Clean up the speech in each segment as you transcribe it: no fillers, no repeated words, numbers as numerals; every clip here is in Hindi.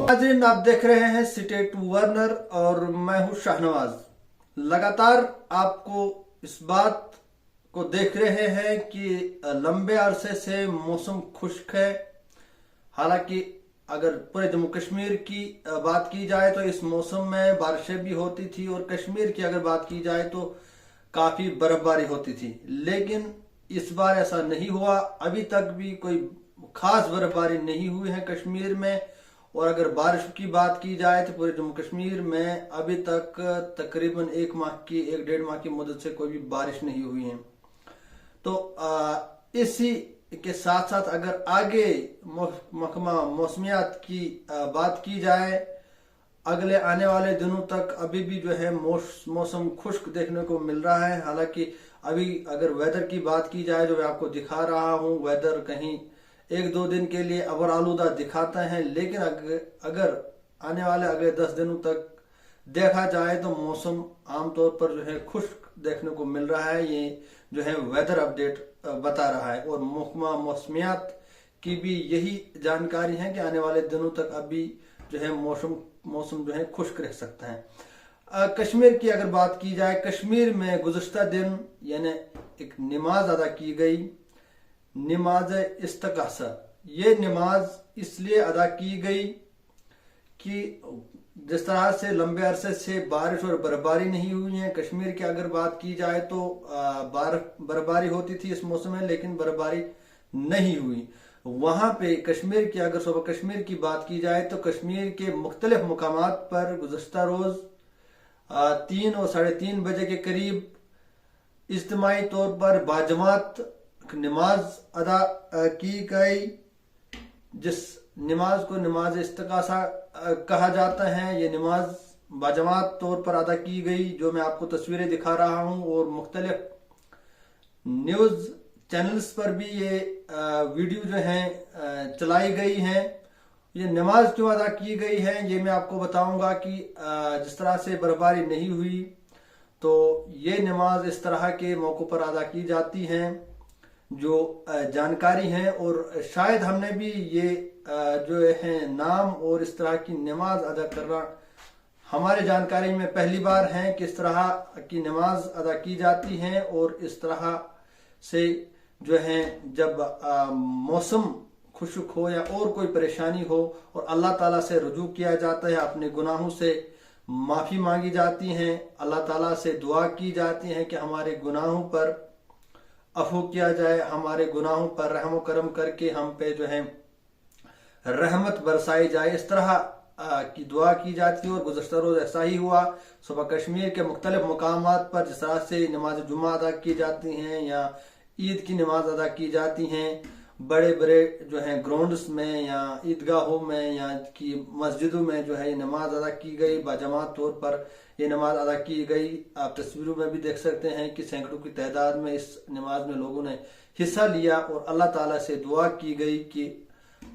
नाज़रीन, आप देख रहे हैं स्टेट वर्नर और मैं हूं शाहनवाज। लगातार आपको इस बात को देख रहे हैं कि लंबे अरसे से मौसम खुश्क है। हालांकि अगर पूरे जम्मू कश्मीर की बात की जाए तो इस मौसम में बारिशें भी होती थी और कश्मीर की अगर बात की जाए तो काफी बर्फबारी होती थी, लेकिन इस बार ऐसा नहीं हुआ। अभी तक भी कोई खास बर्फबारी नहीं हुई है कश्मीर में। और अगर बारिश की बात की जाए तो पूरे जम्मू कश्मीर में अभी तक तकरीबन एक डेढ़ माह की मुद्दत से कोई भी बारिश नहीं हुई है। तो इसी के साथ साथ अगर आगे महकमा मौसमियात की बात की जाए, अगले आने वाले दिनों तक अभी भी जो है मौसम खुश्क देखने को मिल रहा है। हालांकि अभी अगर वेदर की बात की जाए, जो मैं आपको दिखा रहा हूं, वेदर कहीं एक दो दिन के लिए अबर आलूदा दिखाता है, लेकिन अगर आने वाले अगले 10 दिनों तक देखा जाए तो मौसम आमतौर पर जो है खुश्क देखने को मिल रहा है। ये जो है वेदर अपडेट बता रहा है और महकमा मौसमियात की भी यही जानकारी है कि आने वाले दिनों तक अभी जो है मौसम जो है खुश्क रह सकता है। कश्मीर की अगर बात की जाए, कश्मीर में गुज़श्ता दिन यानी एक नमाज अदा की गई, नमाज इस्तग़ासा। ये नमाज इसलिए अदा की गई कि जिस तरह से लंबे अरसे से बारिश और बर्फबारी नहीं हुई है। कश्मीर की अगर बात की जाए तो बर्फबारी होती थी इस मौसम में, लेकिन बर्फबारी नहीं हुई। वहां पे कश्मीर की अगर सुबह कश्मीर की बात की जाए तो कश्मीर के मुख्तलिफ मुकामात पर गुज़श्ता रोज 3 और 3:30 बजे के करीब इज्तिमाई तौर पर बाजमात नमाज अदा की गई, जिस नमाज को नमाज इस्तग़ासा कहा जाता है। ये नमाज बाजमात तौर पर अदा की गई, जो मैं आपको तस्वीरें दिखा रहा हूं, और मुख्तलिफ न्यूज चैनल्स पर भी ये वीडियो जो है चलाई गई है। ये नमाज क्यों अदा की गई है ये मैं आपको बताऊंगा कि जिस तरह से बर्फबारी नहीं हुई तो ये नमाज इस तरह के मौकों पर अदा की जाती हैं जो जानकारी है। और शायद हमने भी ये जो है नाम और इस तरह की नमाज अदा करना हमारे जानकारी में पहली बार है कि इस तरह की नमाज अदा की जाती है। और इस तरह से जो है जब मौसम खुश्क हो या और कोई परेशानी हो और अल्लाह ताला से रुजू किया जाता है, अपने गुनाहों से माफी मांगी जाती है, अल्लाह ताला से दुआ की जाती है कि हमारे गुनाहों पर अफू किया जाए, हमारे गुनाहों पर रहम करम करके हम पे जो है रहमत बरसाई जाए। इस तरह की दुआ की जाती है। और गुज़श्ता रोज ऐसा ही हुआ। सुबह कश्मीर के मुख्तलिफ मुकामात पर जिस तरह से नमाज जुम्मा अदा की जाती हैं या ईद की नमाज अदा की जाती हैं, बड़े बड़े जो हैं ग्राउंड्स में या ईदगाहों में या की मस्जिदों में जो है ये नमाज अदा की गई, बाजमात तौर पर ये नमाज अदा की गई। आप तस्वीरों में भी देख सकते हैं कि सैकड़ों की तादाद में इस नमाज में लोगों ने हिस्सा लिया और अल्लाह ताला से दुआ की गई कि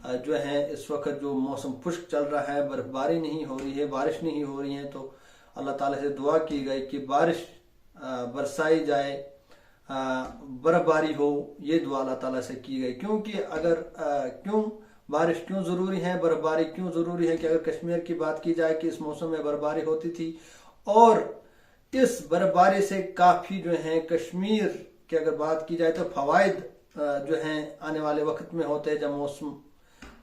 जो है इस वक्त जो मौसम खुश्क चल रहा है, बर्फबारी नहीं हो रही है, बारिश नहीं हो रही है, तो अल्लाह ताला से दुआ की गई कि बारिश बरसाई जाए, बर्फबारी हो। ये दुआ अल्लाह ताला से की गई। क्योंकि अगर क्यों बारिश क्यों जरूरी है, बर्फबारी क्यों जरूरी है कि अगर कश्मीर की बात की जाए कि इस मौसम में बर्फबारी होती थी और इस बर्फबारी से काफी जो है कश्मीर की अगर बात की जाए तो फवायद जो है आने वाले वक्त में होते हैं। जब मौसम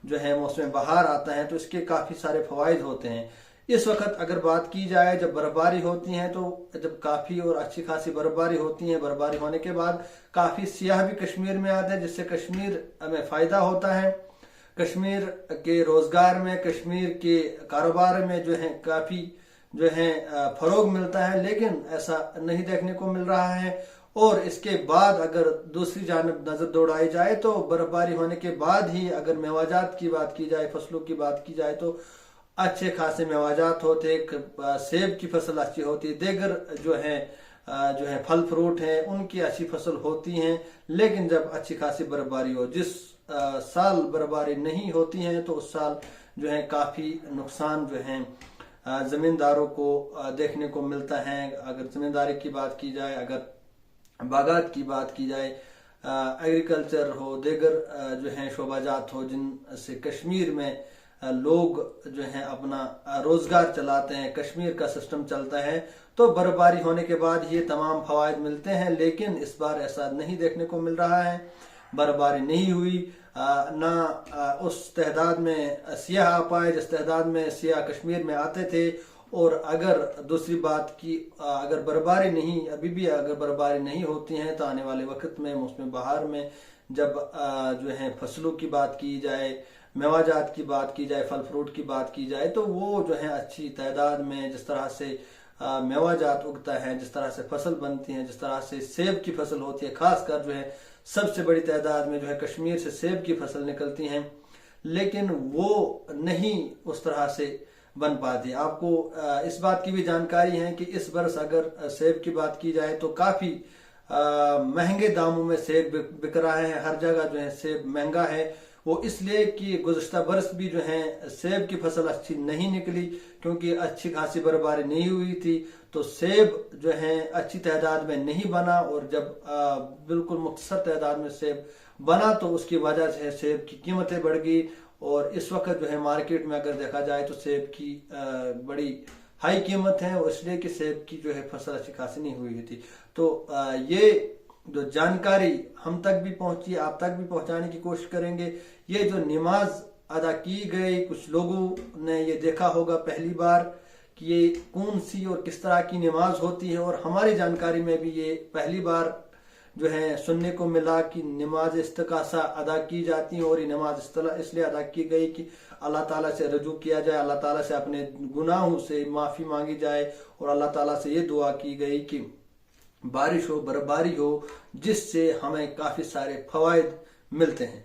जो है मौसम बहार आता है तो इसके काफी सारे फवायद होते हैं। इस वक्त अगर बात की जाए जब बर्फबारी होती है तो जब काफी और अच्छी खासी बर्फबारी होती है, बर्फबारी होने के बाद काफी सियाह भी कश्मीर में आते हैं, जिससे कश्मीर में फायदा होता है। कश्मीर के रोजगार में, कश्मीर के कारोबार में जो है काफी जो है फरोग मिलता है, लेकिन ऐसा नहीं देखने को मिल रहा है। और इसके बाद अगर दूसरी जानब नजर दौड़ाई जाए तो बर्फबारी होने के बाद ही अगर मेवाजात की बात की जाए, फसलों की बात की जाए तो अच्छे खासे मेवाजात होते, सेब की फसल अच्छी होती है, देगर जो है फल फ्रूट है उनकी अच्छी फसल होती है। लेकिन जब अच्छी खासी बर्फबारी हो, जिस साल बर्फबारी नहीं होती है तो उस साल जो है काफी नुकसान जो है जमींदारों को देखने को मिलता है। अगर जमींदारी की बात की जाए, अगर बागात की बात की जाए, एग्रीकल्चर हो, दीगर जो हैं शोबाजात हो जिनसे कश्मीर में लोग जो हैं अपना रोजगार चलाते हैं, कश्मीर का सिस्टम चलता है, तो बर्फबारी होने के बाद ये तमाम फवायद मिलते हैं। लेकिन इस बार ऐसा नहीं देखने को मिल रहा है, बर्फबारी नहीं हुई, ना उस तहदाद में सियाह आ पाए जिस तहदाद में सियाह कश्मीर में आते थे। और अगर दूसरी बात की, अगर बर्फबारी नहीं, अभी भी अगर बर्फबारी नहीं होती है तो आने वाले वक्त में मौसम बहार में जब जो है फसलों की बात की जाए, मेवाजात की बात की जाए, फल फ्रूट की बात की जाए, तो वो जो है अच्छी तादाद में जिस तरह से मेवाजात उगता है, जिस तरह से फसल बनती है, जिस तरह से सेब की फसल होती है, खासकर जो है सबसे बड़ी तादाद में जो है कश्मीर से सेब की फसल निकलती है, लेकिन वो नहीं उस तरह से बन पाती। आपको इस बात की भी जानकारी है कि इस बरस अगर सेब की बात की जाए तो काफी महंगे दामों में सेब बिक रहा है, हर जगह जो है सेब महंगा है। वो इसलिए कि गुज़श्ता बरस भी जो है सेब की फसल अच्छी नहीं निकली, क्योंकि अच्छी खासी बर्फबारी नहीं हुई थी, तो सेब जो है अच्छी तादाद में नहीं बना। और जब बिल्कुल मुख्तसर तादाद में सेब बना तो उसकी वजह से सेब की कीमतें बढ़ गई। और इस वक्त जो है मार्केट में अगर देखा जाए तो सेब की बड़ी हाई कीमत है, और इसलिए कि सेब की जो है फसल अच्छी खासी नहीं हुई थी। तो ये जो जानकारी हम तक भी पहुंची, आप तक भी पहुंचाने की कोशिश करेंगे। ये जो नमाज अदा की गई, कुछ लोगों ने ये देखा होगा पहली बार कि ये कौन सी और किस तरह की नमाज होती है, और हमारी जानकारी में भी ये पहली बार जो है सुनने को मिला कि नमाज इस्तिकासा अदा की जाती है। और ये नमाज इसलिए अदा की गई कि अल्लाह ताला से रजू किया जाए, अल्लाह ताला से अपने गुनाहों से माफ़ी मांगी जाए, और अल्लाह ताला से ये दुआ की गई कि बारिश हो, बर्फबारी हो, जिससे हमें काफ़ी सारे फवायद मिलते हैं।